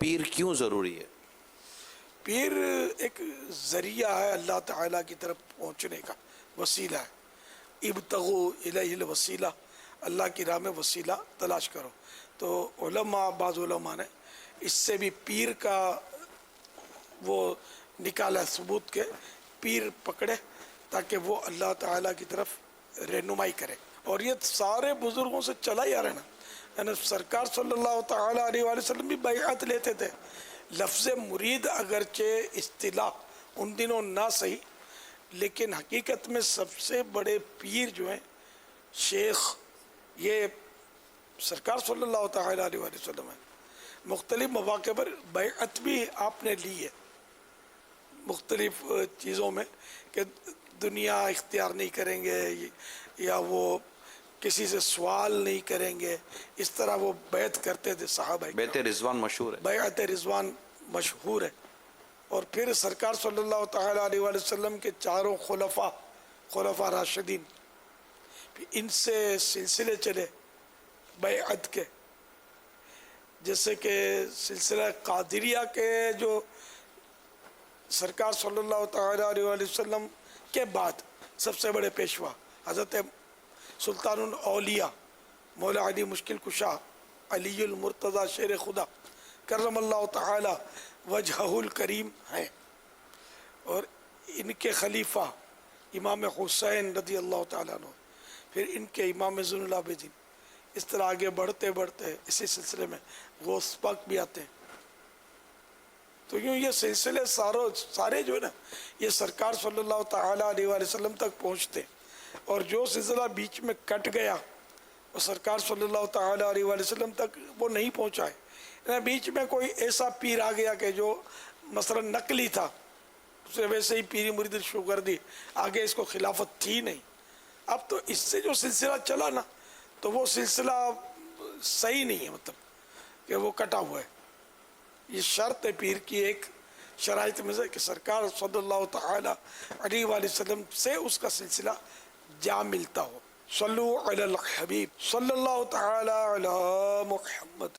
پیر کیوں ضروری ہے؟ پیر ایک ذریعہ ہے اللہ تعالیٰ کی طرف پہنچنے کا، وسیلہ ہے۔ ابتغوا الیہ الوسیلہ، اللہ کی راہ میں وسیلہ تلاش کرو۔ تو بعض علماء نے اس سے بھی پیر کا وہ نکالا ثبوت کے پیر پکڑے تاکہ وہ اللہ تعالیٰ کی طرف رہنمائی کرے، اور یہ سارے بزرگوں سے چلا ہی آ رہا ہے نا۔ یعنی سرکار صلی اللہ تعالیٰ علیہ وآلہ وسلم بھی بیعت لیتے تھے۔ لفظ مرید اگرچہ اصطلاح ان دنوں نہ صحیح، لیکن حقیقت میں سب سے بڑے پیر جو ہیں شیخ، یہ سرکار صلی اللہ تعالیٰ علیہ وآلہ وسلم ہیں۔ مختلف مواقع پر بیعت بھی آپ نے لی ہے، مختلف چیزوں میں، کہ دنیا اختیار نہیں کریں گے، یا وہ کسی سے سوال نہیں کریں گے، اس طرح وہ بیعت کرتے تھے صحابہ۔ بیعت رضوان مشہور ہے، بیعت رضوان مشہور ہے۔ اور پھر سرکار صلی اللہ تعالیٰ علیہ وآلہ وسلم کے چاروں خلفاء راشدین، ان سے سلسلے چلے بیعت کے، جیسے کہ سلسلہ قادریہ کے جو سرکار صلی اللہ تعالیٰ علیہ وآلہ وسلم کے بعد سب سے بڑے پیشوا حضرت سلطان الاولیاء مولا علی مشکل کشا علی المرتضی شیر خدا کرم اللہ تعالی وجہہ الکریم ہیں، اور ان کے خلیفہ امام حسین رضی اللہ تعالیٰ عنہ، پھر ان کے امام زین العابدین، اس طرح آگے بڑھتے بڑھتے اسی سلسلے میں غوث پاک بھی آتے ہیں۔ تو یوں یہ سلسلے سارے جو ہے نا، یہ سرکار صلی اللہ تعالیٰ علیہ وآلہ وسلم تک پہنچتے، اور جو سلسلہ بیچ میں کٹ گیا وہ سرکار صلی اللہ تعالیٰ علیہ وآلہ وسلم تک وہ نہیں پہنچا ہے۔ بیچ میں کوئی ایسا پیر آ گیا کہ جو مثلا نقلی تھا، اسے ویسے ہی پیری مرید شروع کر دی، آگے اس کو خلافت تھی نہیں۔ اب تو اس سے جو سلسلہ چلا نا، تو وہ سلسلہ صحیح نہیں ہے، مطلب کہ وہ کٹا ہوا ہے۔ یہ شرط ہے پیر کی، ایک شرائط میں سے کہ سرکار صلی اللہ تعالی علیہ وآلہ وسلم سے اس کا سلسلہ جا ملتا ہو۔ صلو علی الحبیب صلی اللہ تعالی علی محمد۔